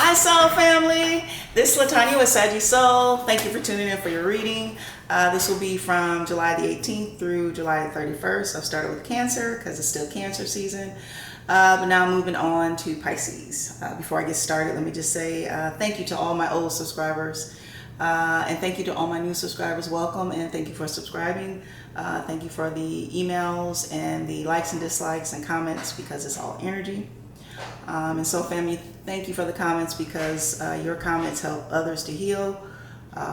Hi Soul family, this is LaTonya with Sagittarius Soul. Thank you for tuning in for your reading. This will be from July the 18th through July the 31st. I've started with Cancer because it's still Cancer season. But now moving on to Pisces. Before I get started, let me just say thank you to all my old subscribers. And thank you to all my new subscribers. Welcome and thank you for subscribing. Thank you for the emails and the likes and dislikes and comments because it's all energy. And so family, thank you for the comments because your comments help others to heal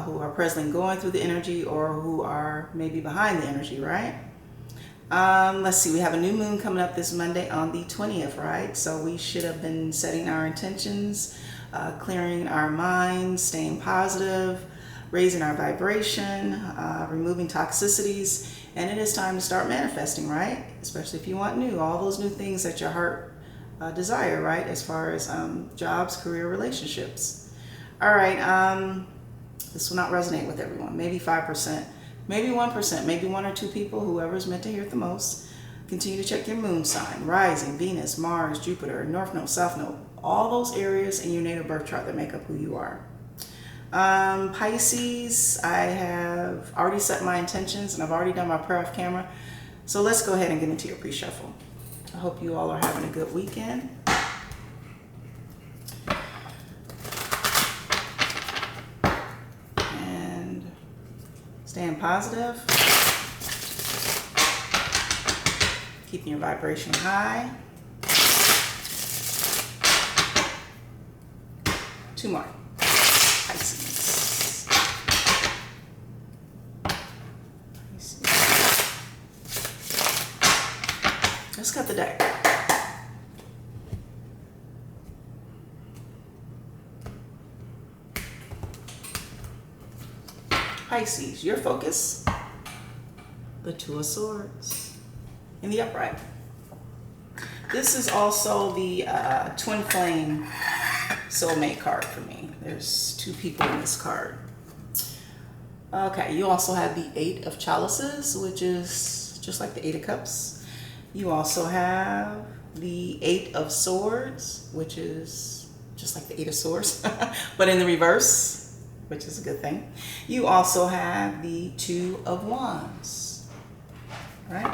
who are presently going through the energy or who are maybe behind the energy, right? Let's see, we have a new moon coming up this Monday on the 20th, right? So we should have been setting our intentions, clearing our minds, staying positive, raising our vibration, removing toxicities, and it is time to start manifesting, right? Especially if you want all those new things that your heart desire, right? As far as jobs, career, relationships. All right, this will not resonate with everyone. Maybe 5%, maybe 1%, maybe 1 or 2 people, whoever's meant to hear it the most. Continue to check your moon sign, rising, Venus, Mars, Jupiter, North Node, South Node, all those areas in your natal birth chart that make up who you are. Pisces, I have already set my intentions and I've already done my prayer off camera. So let's go ahead and get into your pre-shuffle. I hope you all are having a good weekend. And staying positive. Keeping your vibration high. 2 more. Pisces. Let's cut the deck. Pisces, your focus, the 2 of Swords in the upright. This is also the twin flame soulmate card for me. There's 2 people in this card. Okay, you also have the 8 of Chalices, which is just like the 8 of Cups. You also have the 8 of Swords, which is just like the 8 of Swords, but in the reverse, which is a good thing. You also have the 2 of Wands, right?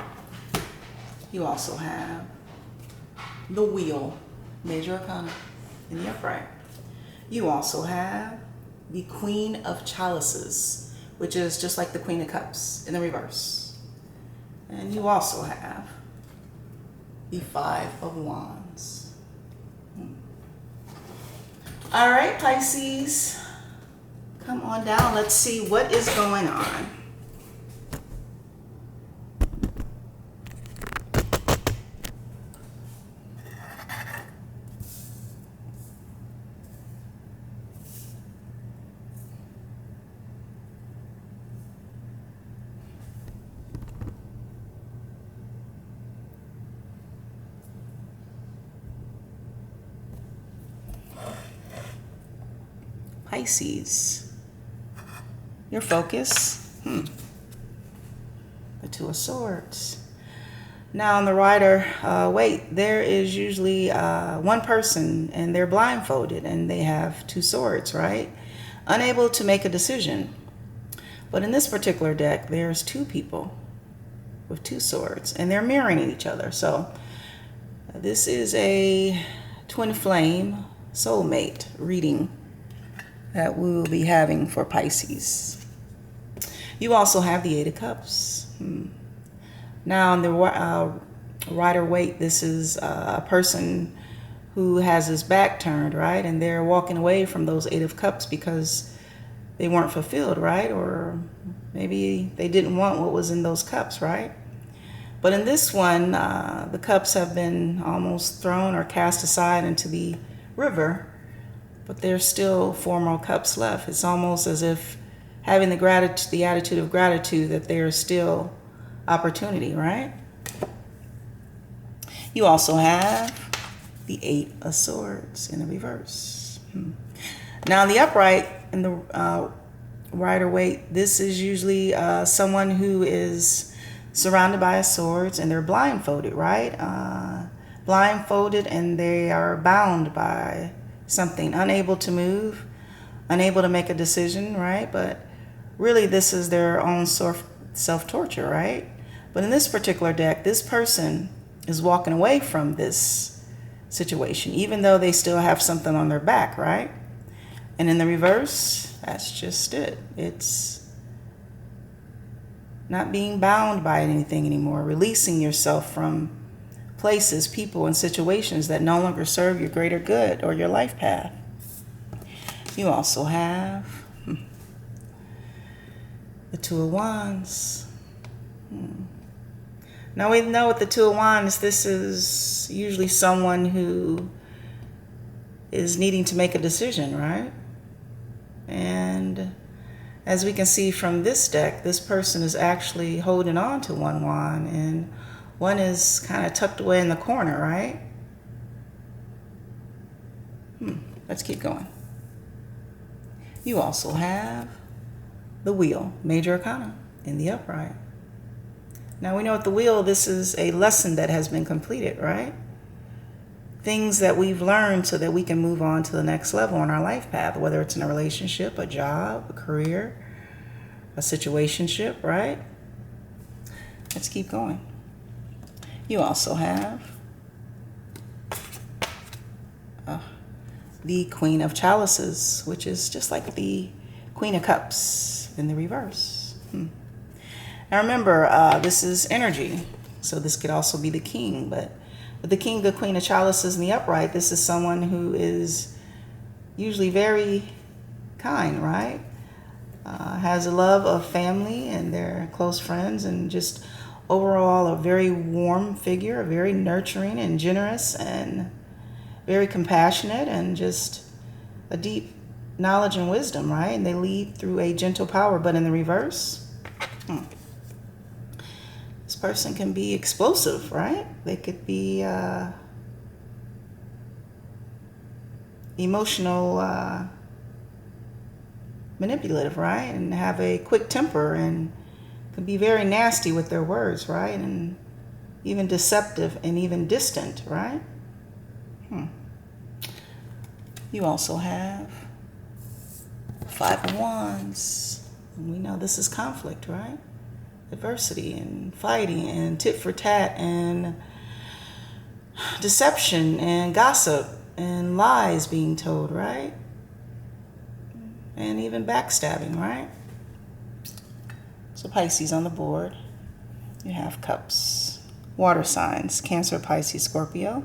You also have the Wheel, Major Arcana, in the upright. You also have the Queen of Chalices, which is just like the Queen of Cups, in the reverse. And you also have the 5 of Wands. All right, Pisces, come on down. Let's see what is going on. Pisces, your focus, the 2 of Swords. Now on the rider, there is usually one person and they're blindfolded and they have 2 swords, right? Unable to make a decision. But in this particular deck, there's 2 people with 2 swords and they're mirroring each other. So this is a twin flame soulmate reading that we will be having for Pisces. You also have the 8 of Cups. Now on the rider waite, this is a person who has his back turned, right? And they're walking away from those 8 of Cups because they weren't fulfilled, right? Or maybe they didn't want what was in those cups, right? But in this one, the cups have been almost thrown or cast aside into the river, but there's still 4 more cups left. It's almost as if having the attitude of gratitude that there's still opportunity, right? You also have the 8 of Swords in the reverse. Now in the upright, in the rider waite, this is usually someone who is surrounded by swords and they're blindfolded, right? Blindfolded and they are bound by something, unable to move, unable to make a decision, right? But really this is their own self-torture, right? But in this particular deck, this person is walking away from this situation, even though they still have something on their back, right? And in the reverse, that's just it. It's not being bound by anything anymore, releasing yourself from places, people, and situations that no longer serve your greater good or your life path. You also have the Two of Wands. Now we know with the Two of Wands, this is usually someone who is needing to make a decision, right? And as we can see from this deck, this person is actually holding on to one wand and one is kind of tucked away in the corner, right? Let's keep going. You also have the Wheel, Major Arcana, in the upright. Now we know with the Wheel, this is a lesson that has been completed, right? Things that we've learned so that we can move on to the next level on our life path, whether it's in a relationship, a job, a career, a situationship, right? Let's keep going. You also have the Queen of Chalices, which is just like the Queen of Cups in the reverse. Now remember, this is energy, so this could also be the King, but with the King, the Queen of Chalices in the upright, this is someone who is usually very kind, right? Has a love of family and their close friends, and just overall a very warm figure, very nurturing and generous and very compassionate, and just a deep knowledge and wisdom, right? And they lead through a gentle power. But in the reverse, this person can be explosive, right? They could be emotional, manipulative, right? And have a quick temper and could be very nasty with their words, right? And even deceptive and even distant, right? You also have Five of Wands. And we know this is conflict, right? Adversity and fighting and tit for tat and deception and gossip and lies being told, right? And even backstabbing, right? So Pisces on the board. You have Cups, water signs, Cancer, Pisces, Scorpio.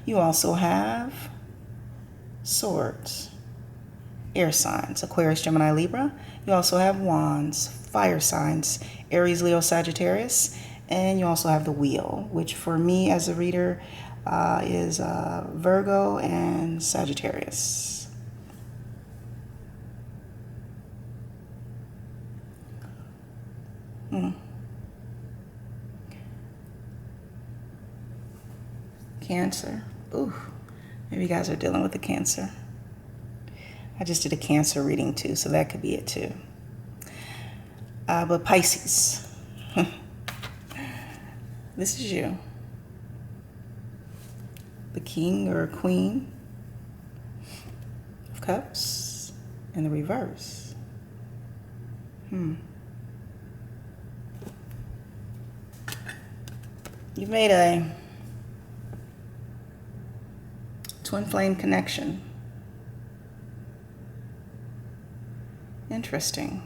You also have Swords, air signs, Aquarius, Gemini, Libra. You also have Wands, fire signs, Aries, Leo, Sagittarius. And you also have the Wheel, which for me as a reader is Virgo and Sagittarius. Cancer. Ooh, maybe you guys are dealing with the Cancer. I just did a Cancer reading too, so that could be it too. But Pisces, this is you. The King or Queen of Cups in the reverse. You've made a twin flame connection. Interesting.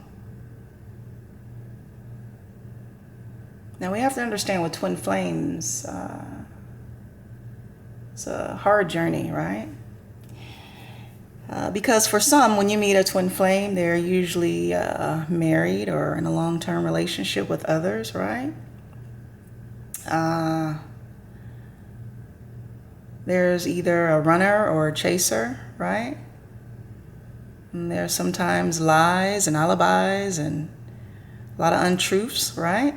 Now we have to understand with twin flames, it's a hard journey, right? Because for some, when you meet a twin flame, they're usually married or in a long-term relationship with others, right? There's either a runner or a chaser, right? And there's sometimes lies and alibis and a lot of untruths, right?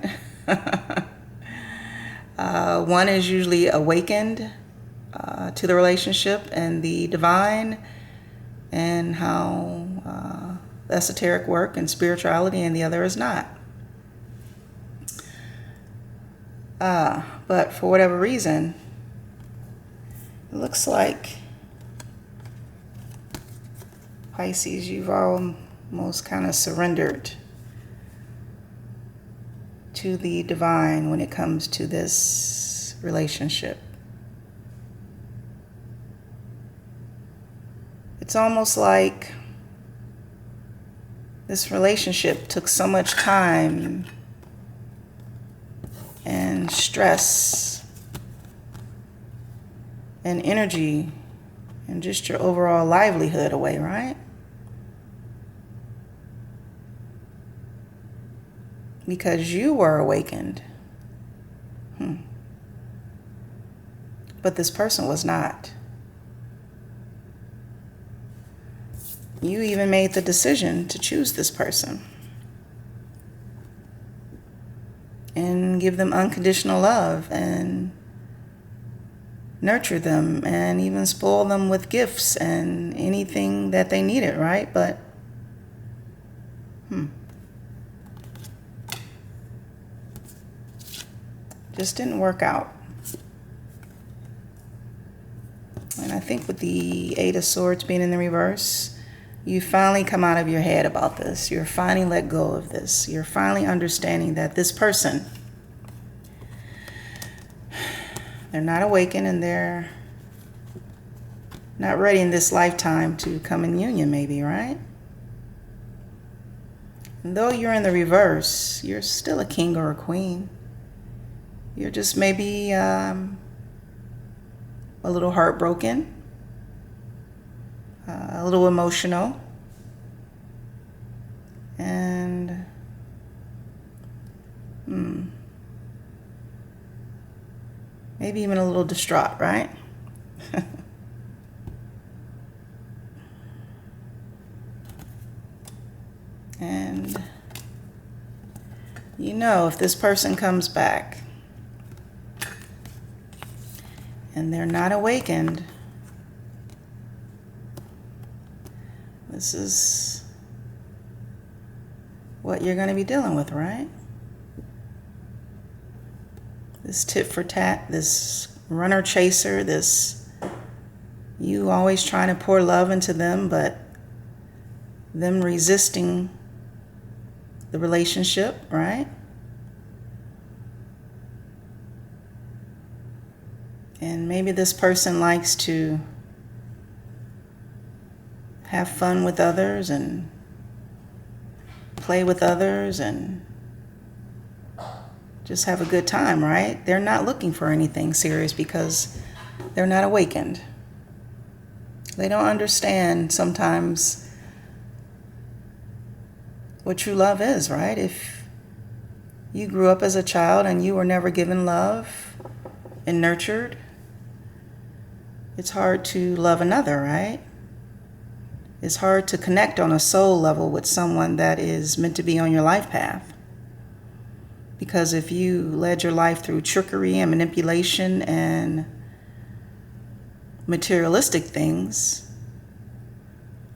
One is usually awakened to the relationship and the divine and how esoteric work and spirituality, and the other is not. But for whatever reason, it looks like Pisces, you've almost kind of surrendered to the divine when it comes to this relationship. It's almost like this relationship took so much time and stress and energy and just your overall livelihood away, right? Because you were awakened. But this person was not. You even made the decision to choose this person and give them unconditional love and nurture them and even spoil them with gifts and anything that they needed, right? But just didn't work out. And I think with the Eight of Swords being in the reverse, you finally come out of your head about this. You're finally let go of this. You're finally understanding that this person, they're not awakened and they're not ready in this lifetime to come in union, maybe, right? And though you're in the reverse, you're still a king or a queen. You're just maybe a little heartbroken, a little emotional, and maybe even a little distraught, right? And you know, if this person comes back and they're not awakened, this is what you're going to be dealing with, right? This tit for tat, this runner chaser, this you always trying to pour love into them, but them resisting the relationship, right? And maybe this person likes to have fun with others and play with others and just have a good time, right? They're not looking for anything serious because they're not awakened. They don't understand sometimes what true love is, right? If you grew up as a child and you were never given love and nurtured, it's hard to love another, right? It's hard to connect on a soul level with someone that is meant to be on your life path. Because if you led your life through trickery and manipulation and materialistic things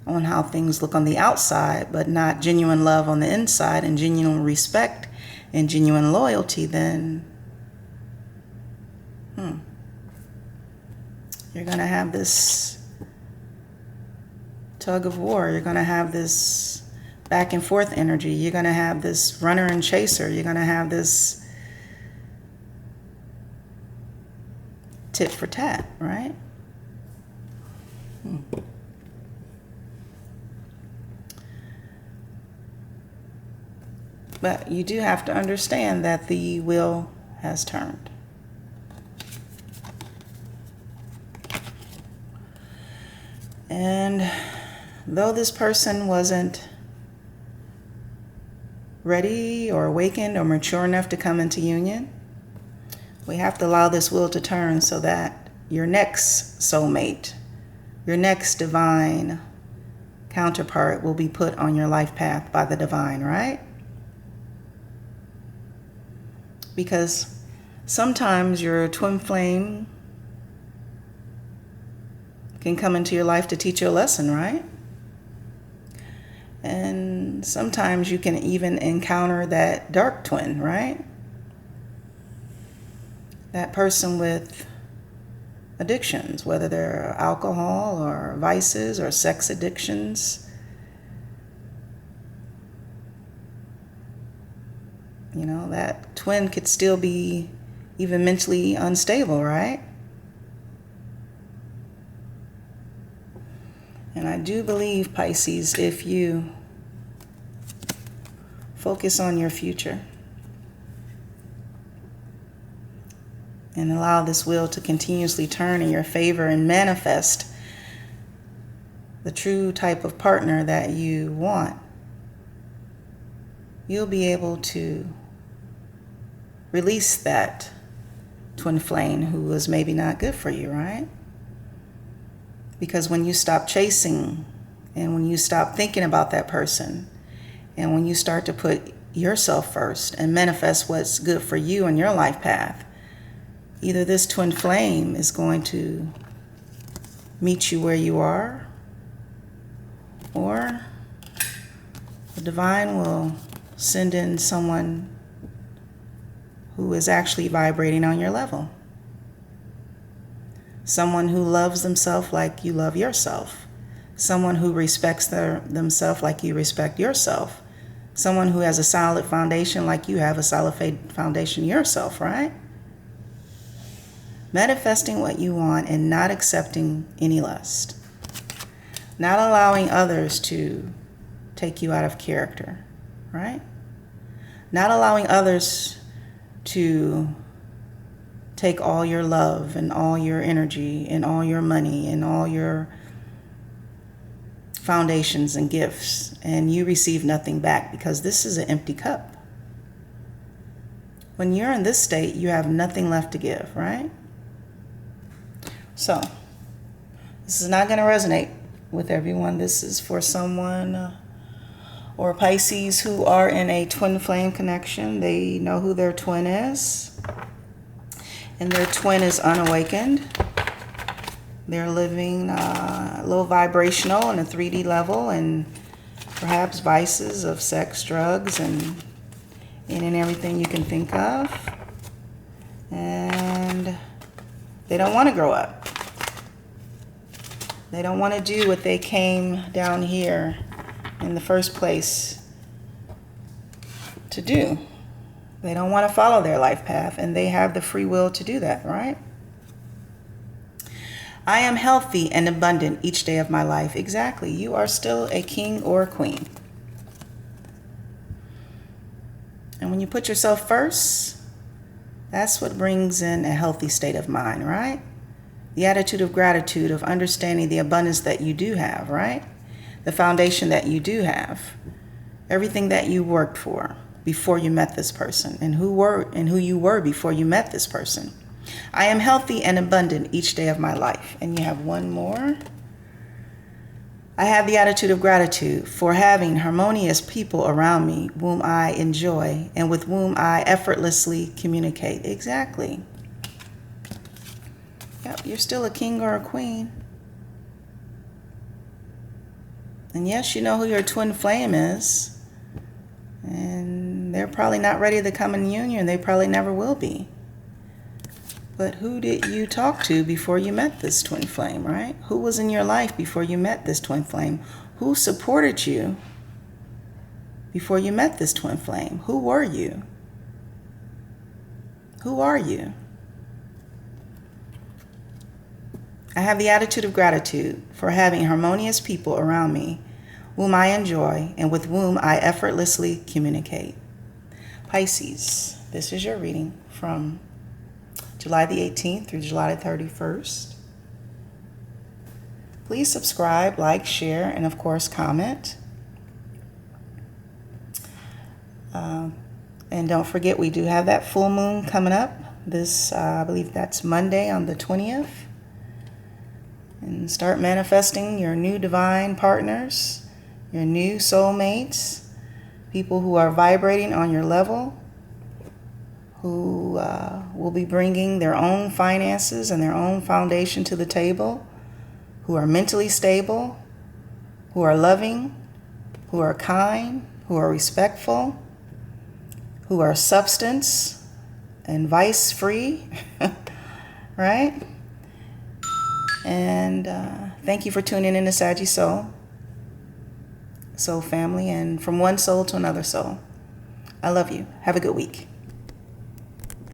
on how things look on the outside, but not genuine love on the inside and genuine respect and genuine loyalty, then you're going to have this tug of war. You're going to have this back and forth energy. You're going to have this runner and chaser. You're going to have this tit for tat, right? But you do have to understand that the wheel has turned. And though this person wasn't ready or awakened or mature enough to come into union, we have to allow this wheel to turn so that your next soulmate, your next divine counterpart will be put on your life path by the divine, right? Because sometimes your twin flame can come into your life to teach you a lesson, right? And sometimes you can even encounter that dark twin, right? That person with addictions, whether they're alcohol or vices or sex addictions, You know, that twin could still be even mentally unstable, right? And I do believe, Pisces, if you focus on your future and allow this wheel to continuously turn in your favor and manifest the true type of partner that you want, you'll be able to release that twin flame who was maybe not good for you, right? Because when you stop chasing and when you stop thinking about that person and when you start to put yourself first and manifest what's good for you in your life path, either this twin flame is going to meet you where you are, or the divine will send in someone who is actually vibrating on your level. Someone who loves themselves like you love yourself. Someone who respects themselves like you respect yourself. Someone who has a solid foundation like you have a solid foundation yourself, right? Manifesting what you want and not accepting any less. Not allowing others to take you out of character, right? Not allowing others to take all your love and all your energy and all your money and all your foundations and gifts, and you receive nothing back, because this is an empty cup. When you're in this state, you have nothing left to give, right? So, this is not going to resonate with everyone. This is for someone or Pisces who are in a twin flame connection. They know who their twin is, and their twin is unawakened. They're living low vibrational on a 3D level, and perhaps vices of sex, drugs, and everything you can think of. And they don't want to grow up. They don't want to do what they came down here in the first place to do. They don't want to follow their life path, and they have the free will to do that, right? I am healthy and abundant each day of my life. Exactly. You are still a king or a queen. And when you put yourself first, that's what brings in a healthy state of mind, right? The attitude of gratitude, of understanding the abundance that you do have, right? The foundation that you do have. Everything that you worked for before you met this person, and who you were before you met this person. I am healthy and abundant each day of my life. And you have one more. I have the attitude of gratitude for having harmonious people around me whom I enjoy and with whom I effortlessly communicate. Exactly. Yep, you're still a king or a queen. And yes, you know who your twin flame is. And they're probably not ready to come in union. They probably never will be. But who did you talk to before you met this twin flame, right? Who was in your life before you met this twin flame? Who supported you before you met this twin flame? Who were you? Who are you? I have the attitude of gratitude for having harmonious people around me whom I enjoy and with whom I effortlessly communicate. Pisces, this is your reading from July the 18th through July the 31st. Please subscribe, like, share, and of course comment. And don't forget, we do have that full moon coming up. This, I believe that's Monday on the 20th. And start manifesting your new divine partners, your new soulmates, people who are vibrating on your level, who will be bringing their own finances and their own foundation to the table, who are mentally stable, who are loving, who are kind, who are respectful, who are substance and vice free, right? And thank you for tuning in to Saggy Soul family, and from one soul to another soul. I love you. Have a good week.